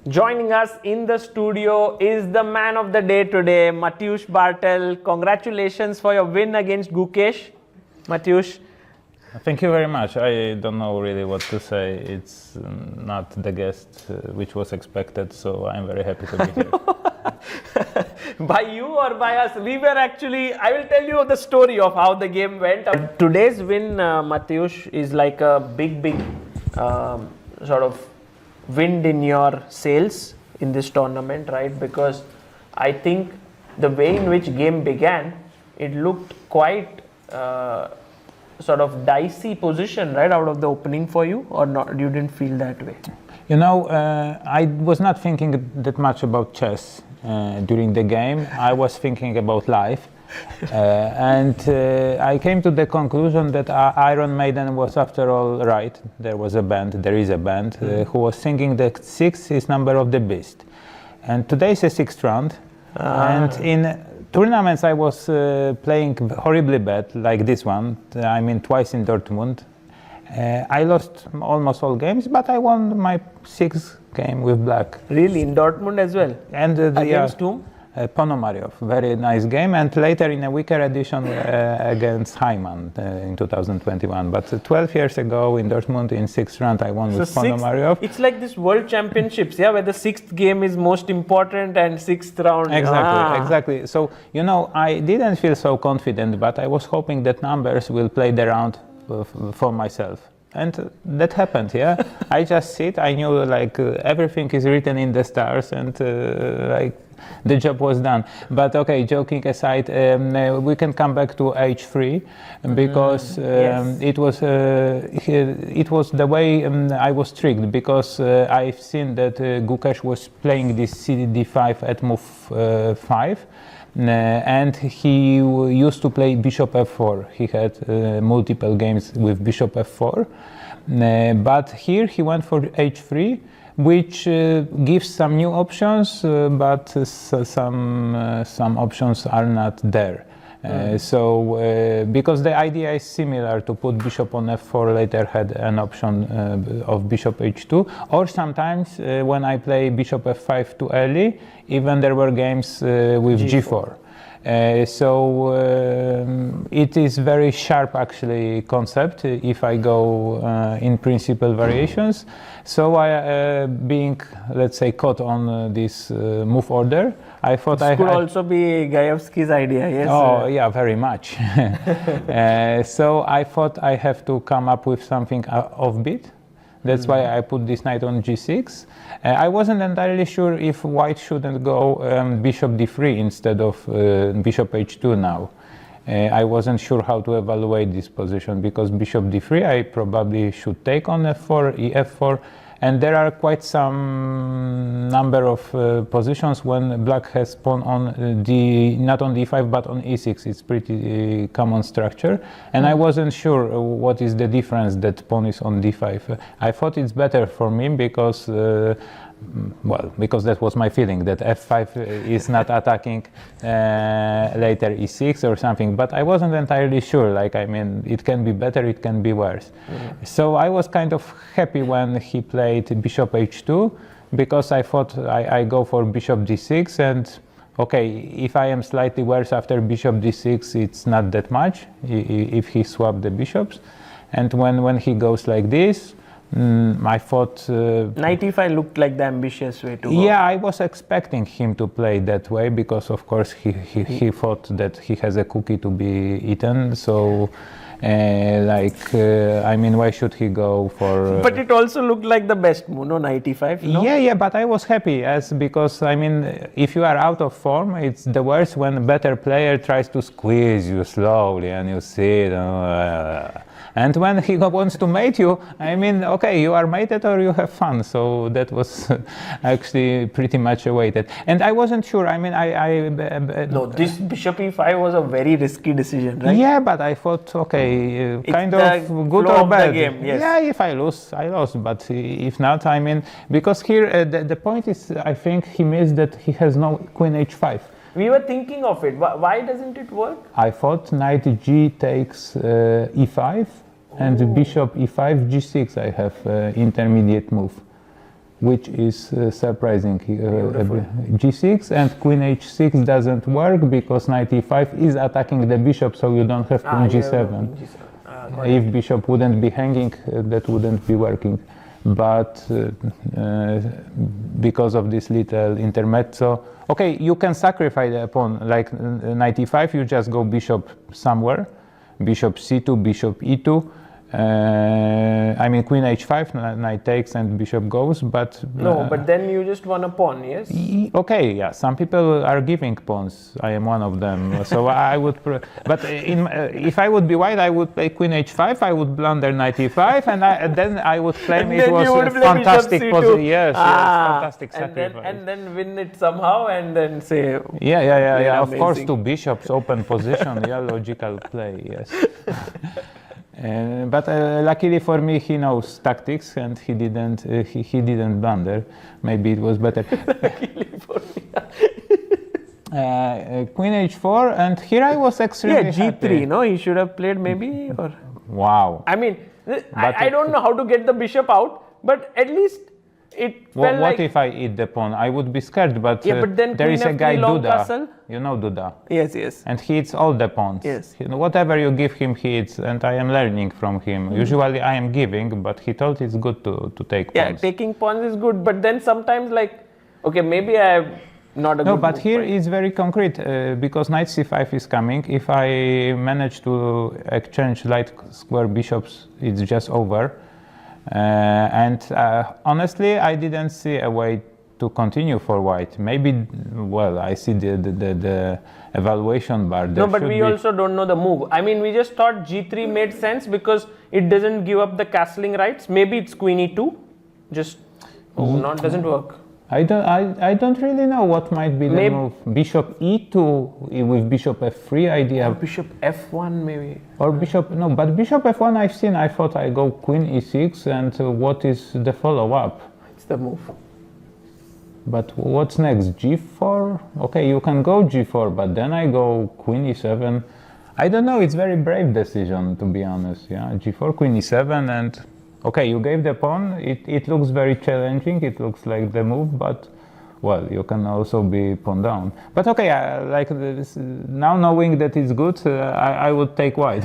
Joining us in the studio is the man of the day today, Mateusz Bartel. Congratulations for your win against Gukesh. Mateusz. Thank you very much. I don't know really what to say. It's not the guest which was expected, so I'm very happy to be here. By you or by us? We were actually, I will tell you the story of how the game went. Today's win, Mateusz, is like a big sort of wind in your sails in this tournament, right? Because I think the way in which game began, it looked quite sort of dicey position, right, out of the opening for you, or not? You didn't feel that way? You know, I was not thinking that much about chess during the game. I was thinking about life. And I came to the conclusion that Iron Maiden was after all right. There is a band who was singing that 6 is number of the beast. And today is a 6th round. And in tournaments I was playing horribly bad, like this one. I mean, twice in Dortmund. I lost almost all games, but I won my 6th game with black. Really? In Dortmund as well? And against whom? Ponomaryov, very nice game, and later in a weaker edition against Hyman in 2021. But 12 years ago in Dortmund in 6th round I won with Ponomaryov. It's like this World Championships, yeah, where the 6th game is most important and 6th round. Exactly. So, you know, I didn't feel so confident, but I was hoping that numbers will play the round for myself. And that happened, yeah. I just sit, I knew like everything is written in the stars, and like the job was done. But okay, joking aside, we can come back to H3 because yes. it was the way I was tricked, because I've seen that Gukesh was playing this CD5 at move 5. And he used to play bishop f4. He had multiple games with bishop f4. But here he went for h3, which gives some new options, but some options are not there. So, because the idea is similar, to put bishop on f4, later had an option of bishop h2, or sometimes when I play bishop f5 too early, even there were games with g4. So it is very sharp actually concept if I go in principal variations. So I, being, let's say, caught on this move order, I thought this could also be Gajewski's idea, yes? Oh, yeah, very much. So I thought I have to come up with something offbeat. That's why I put this knight on g6. I wasn't entirely sure if white shouldn't go bishop d3 instead of bishop h2 now. I wasn't sure how to evaluate this position, because bishop d3 I probably should take on f4, ef4, and there are quite some number of positions when black has pawn on not on d5 but on e6. It's pretty common structure, and I wasn't sure what is the difference that pawn is on d5. I thought it's better for me because because that was my feeling, that f5 is not attacking later e6 or something, but I wasn't entirely sure. Like, I mean, it can be better, it can be worse. So I was kind of happy when he played bishop h2, because I thought I go for bishop d6, and okay, if I am slightly worse after bishop d6, it's not that much if he swapped the bishops. And when he goes like this, I thought knight e5 looked like the ambitious way to go. Yeah, I was expecting him to play that way, because of course he thought that he has a cookie to be eaten. So I mean, why should he go for but it also looked like the best move, no? Knight e5, no? Yeah, but I was happy, because I mean, if you are out of form, it's the worst when a better player tries to squeeze you slowly and you sit. And when he wants to mate you, I mean, okay, you are mated or you have fun. So that was actually pretty much awaited. And I wasn't sure. I mean, no, this bishop e5 was a very risky decision, right? Yeah, but I thought, okay, kind of good or bad. The game, yes. Yeah, if I lose, I lost. But if not, I mean, because here the point is, I think he missed that he has no queen h5. We were thinking of it. Why doesn't it work? I thought knight g takes e5. And bishop e5, g6, I have intermediate move. which is surprising. G6 and queen h6 doesn't work because knight e5 is attacking the bishop, so you don't have queen g7. If bishop wouldn't be hanging, that wouldn't be working. But because of this little intermezzo, okay, you can sacrifice the pawn, like knight e5, you just go bishop somewhere, bishop c2, bishop e2. I mean queen h5, knight takes and bishop goes, but... No, but then you just won a pawn, yes? Okay, yeah, some people are giving pawns, I am one of them, so I would... But if I would be white, I would play queen h5, I would blunder knight e5, and then I would claim it was a fantastic position. Yes, fantastic sacrifice. And then win it somehow, and then say... Yeah, of course, two bishops, open position, yeah, logical play, yes. But luckily for me, he knows tactics, and he didn't blunder. Maybe it was better. Luckily for me. Queen h4, and here I was extremely G3, happy. no? He should have played maybe, or... Wow. I mean, I don't know how to get the bishop out, but at least it felt what if I eat the pawn? I would be scared, but, but then there is a guy Duda. Castle? You know Duda? Yes. And he eats all the pawns. Yes. Whatever you give him, he eats, and I am learning from him. Usually I am giving, but he thought it's good to take pawns. Yeah, taking pawns is good, but then sometimes okay, maybe I have not a good... No, but here is very concrete, because knight c5 is coming. If I manage to exchange light square bishops, it's just over. And honestly, I didn't see a way to continue for white. Maybe, well, I see the evaluation bar. No, but we also don't know the move. I mean, we just thought g3 made sense because it doesn't give up the castling rights. Maybe it's queen e2. Just doesn't work. I don't really know what might be the move. Bishop e2 with bishop f3 idea. Or bishop f1 maybe. Or bishop, no, but bishop f1 I've seen. I thought I go queen e6, and what is the follow-up? It's the move. But what's next? g4? Okay, you can go g4, but then I go queen e7. I don't know, it's very brave decision, to be honest. Yeah, g4, queen e7, and okay, you gave the pawn. It looks very challenging. It looks like the move, but well, you can also be pawn down. But okay, like this, now knowing that it's good, I would take white.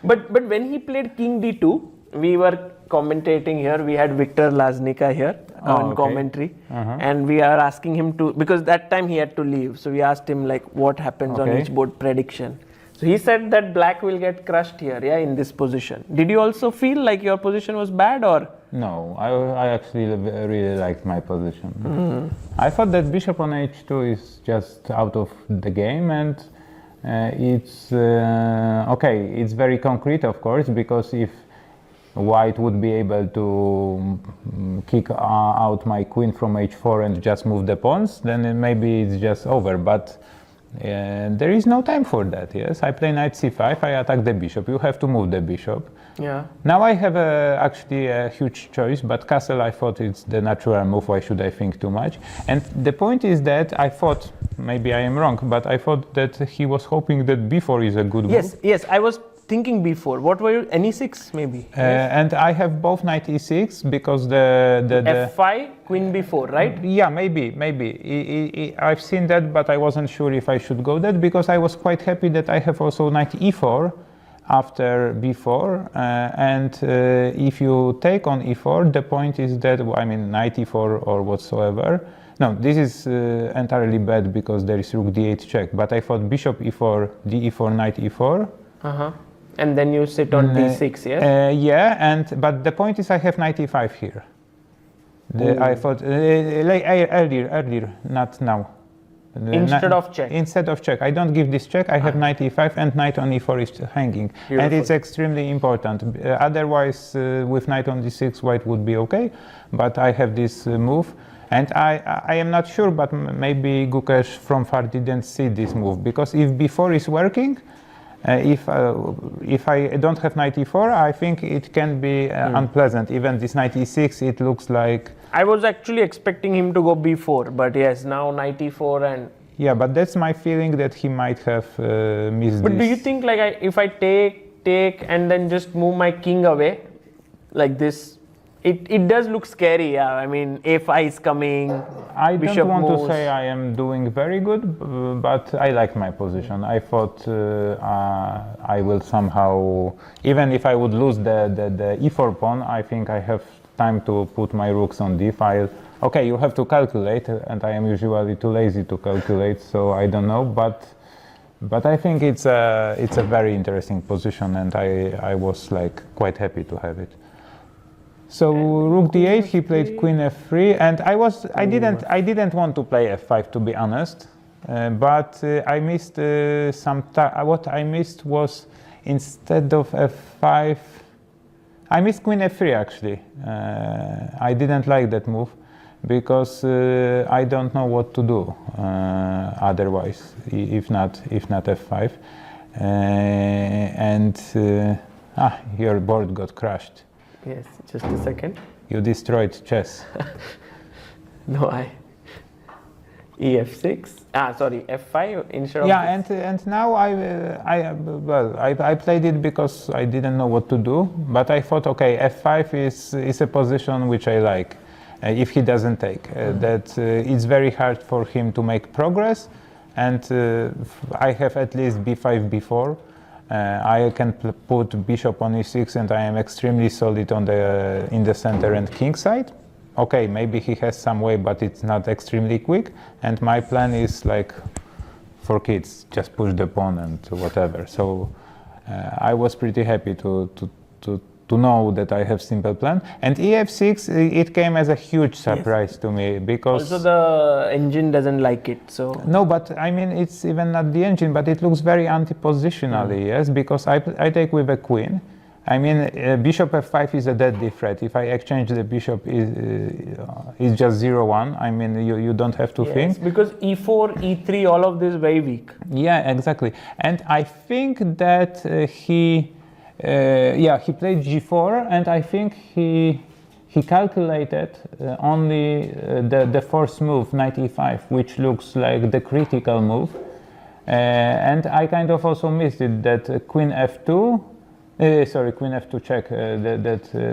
But when he played king d2, we were commentating here. We had Victor Laznica here on commentary, and we are asking him to, because that time he had to leave. So we asked him like what happens on each board prediction. So he said that black will get crushed here, yeah, in this position. Did you also feel like your position was bad, or? No, I actually really liked my position. I thought that bishop on h2 is just out of the game, and it's okay. It's very concrete, of course, because if white would be able to kick out my queen from h4 and just move the pawns, then maybe it's just over. But there is no time for that. Yes, I play knight c5, I attack the bishop. You have to move the bishop. Yeah. Now I have actually a huge choice, but castle I thought it's the natural move. Why should I think too much? And the point is that I thought, maybe I am wrong, but I thought that he was hoping that b4 is a good move. Yes, I was thinking b4. What were you? Ne6 maybe? Yes. And I have both knight e6 because the f5, queen b4, right? Yeah, maybe. I've seen that, but I wasn't sure if I should go that, because I was quite happy that I have also knight e4 after b4, and if you take on e4, the point is that, I mean, knight e4 or whatsoever. No, this is entirely bad because there is rook d8 check, but I thought bishop e4, d e4, knight e4. And then you sit on d6, yes? Yeah, but the point is I have knight e5 here. I thought like earlier, not now. Instead of check. Instead of check. I don't give this check. I have knight e5 and knight on e4 is hanging. Beautiful. And it's extremely important. Otherwise, with knight on d6, white would be okay. But I have this move. And I am not sure, but maybe Gukesh from far didn't see this move. Because if b4 is working, if I don't have knight e4, I think it can be unpleasant. Even this knight e6, it looks like... I was actually expecting him to go b4, but yes, now knight e4 and... Yeah, but that's my feeling that he might have missed But this. do you think if I take and then just move my king away, like this, it does look scary. Yeah, I mean, a5 is coming. I bishop don't want moves. to say I am doing very good, but I like my position. I thought I will somehow, even if I would lose the e4 pawn, I think I have time to put my rooks on d file. Okay, you have to calculate, and I am usually too lazy to calculate, so I don't know, but I think it's a very interesting position, and I was like quite happy to have it. So rook d8, he played queen f3, and I didn't want to play f5, to be honest, but I missed what I missed was, instead of f5, I missed queen f3 actually. I didn't like that move because I don't know what to do otherwise, if not f5, your board got crushed. Yes, just a second. You destroyed chess. No, ef6. Sorry, f5 instead of. Yeah, and now I played it because I didn't know what to do, but I thought, okay, f5 is a position which I like. If he doesn't take, that it's very hard for him to make progress, and I have at least b5 before. I can put bishop on e6, and I am extremely solid on in the center and king side. Okay, maybe he has some way, but it's not extremely quick. And my plan is like for kids, just push the pawn and whatever. So I was pretty happy to know that I have simple plan. And ef6, it came as a huge surprise to me, because also the engine doesn't like it. So no, but I mean, it's even not the engine, but it looks very anti-positionally, yes, because I take with a queen. I mean, bishop f5 is a deadly threat. If I exchange the bishop, is just 0-1. I mean, you don't have to think. Because e4, e3, all of this very weak. Yeah, exactly. And I think that he played g4, and I think he calculated only the first move, knight e5, which looks like the critical move. And I kind of also missed it, that queen f2, queen f2 check,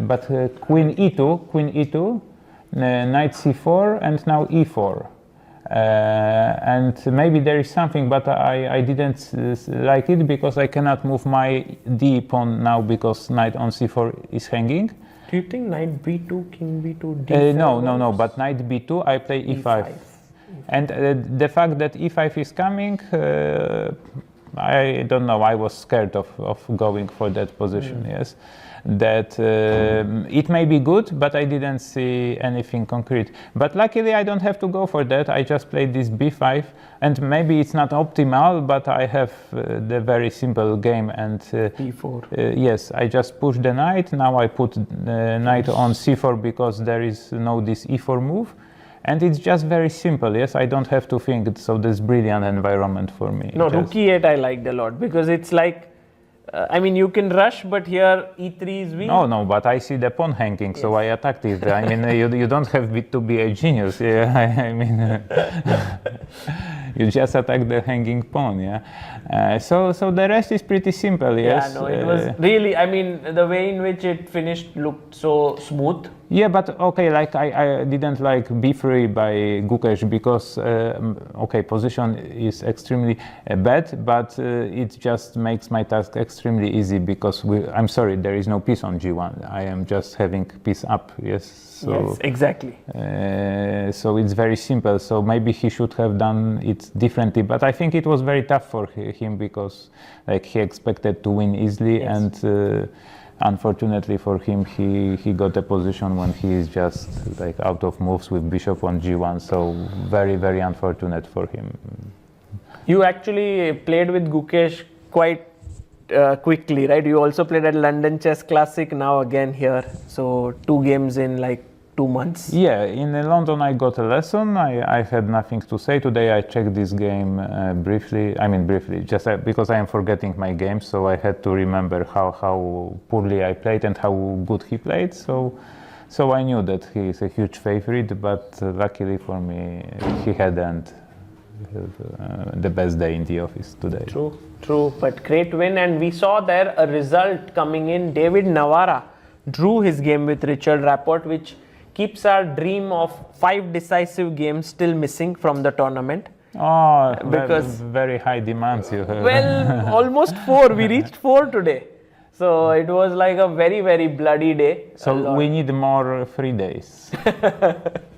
but queen e2, knight c4, and now e4. And maybe there is something, but I didn't like it because I cannot move my d pawn now because knight on c4 is hanging. Do you think knight b2, king b2, d4? No, but knight b2, I play e5. And the fact that e5 is coming, I don't know, I was scared of going for that position, yes. That it may be good, but I didn't see anything concrete. But luckily I don't have to go for that. I just played this b5, and maybe it's not optimal, but I have the very simple game, and b4. yes, I just push the knight. Now I put knight on c4 because there is no this e4 move. And it's just very simple, yes, I don't have to think, so this brilliant environment for me. No, rook e8 I liked a lot, because it's like, I mean, you can rush, but here e3 is weak. No, but I see the pawn hanging, yes. So I attacked it. I mean, you don't have to be a genius. Yeah, I mean, you just attack the hanging pawn. Yeah. So the rest is pretty simple. Yes. Yeah. No, it was really. I mean, the way in which it finished looked so smooth. Yeah, but okay, like I didn't like b3 by Gukesh because okay, position is extremely bad, but it just makes my task extremely easy because I'm sorry, there is no piece on g1. I am just having piece up. Yes. So, yes, exactly. So it's very simple. So maybe he should have done it differently. But I think it was very tough for him because, like, he expected to win easily, yes. And unfortunately for him, he got a position when he is just like out of moves with bishop on g1. So very, very unfortunate for him. You actually played with Gukesh quite quickly, right? You also played at London Chess Classic, now again here. So 2 games in like 2 months. Yeah, in London I got a lesson. I had nothing to say. Today I checked this game briefly. I mean briefly, just because I am forgetting my games, so I had to remember how poorly I played and how good he played. So I knew that he is a huge favorite, but luckily for me, he hadn't the best day in the office today. True, but great win. And we saw there a result coming in. David Navara drew his game with Richard Rapport, which keeps our dream of 5 decisive games still missing from the tournament. Oh, Because- very high demands you have. Well, almost 4. We reached 4 today. So it was like a very, very bloody day. A So lot. we need more free days.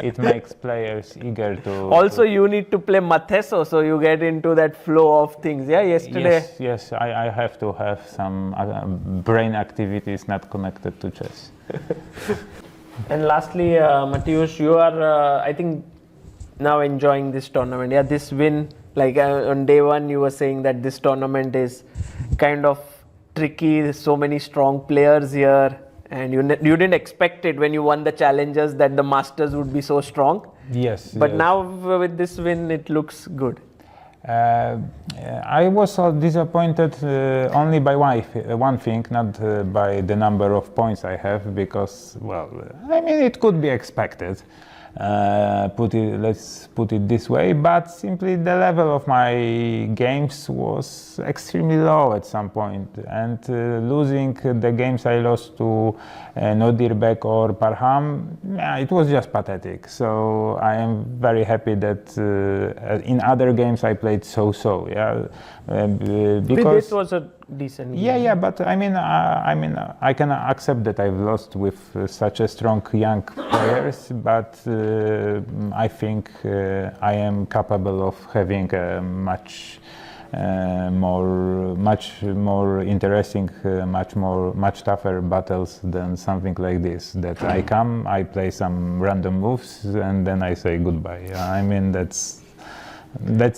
It makes players eager to. Also, you need to play Mateso, so you get into that flow of things. Yeah, yesterday. Yes, I have to have some brain activities not connected to chess. And lastly, Mateusz, you are, I think, now enjoying this tournament. Yeah, this win, like on day 1, you were saying that this tournament is kind of tricky. There's so many strong players here, and you didn't expect it when you won the challenges that the Masters would be so strong. Yes. But yes. now with this win, it looks good. I was disappointed only by one thing, not by the number of points I have, because, well, I mean, it could be expected. Let's put it this way, but simply the level of my games was extremely low at some point, and losing the games I lost to Nodirbek or Parham, it was just pathetic. So I am very happy that in other games I played so-so. Yeah, because This was a decent game. yeah, but I mean, I can accept that I've lost with such a strong young players, but I think I am capable of having a much more interesting, much tougher battles than something like this. That I come, I play some random moves, and then I say goodbye. I mean, that's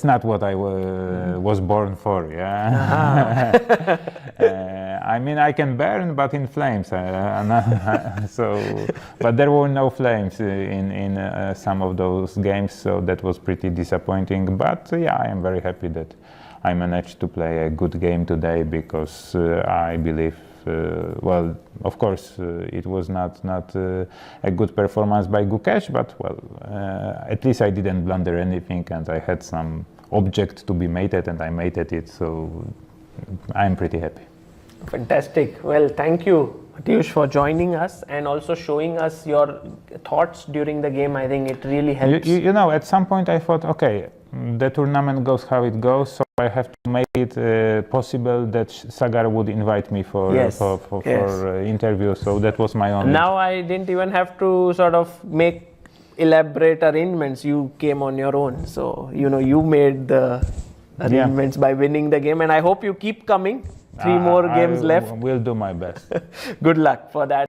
not what I was born for, yeah. I mean, I can burn, but in flames. But there were no flames in some of those games, so that was pretty disappointing. But yeah, I am very happy that I managed to play a good game today, because I believe. Well, of course, it was not a good performance by Gukesh, but well, at least I didn't blunder anything, and I had some object to be mated, and I mated it, so I'm pretty happy. Fantastic. Well, thank you, Mateusz, for joining us and also showing us your thoughts during the game. I think it really helps. You know, at some point I thought, okay, the tournament goes how it goes, so I have to make it possible that Sagar would invite me for interview. So that was my only. Now I didn't even have to sort of make elaborate arrangements. You came on your own, so you made the arrangements by winning the game, and I hope you keep coming. 3 more games left. Will do my best. Good luck for that.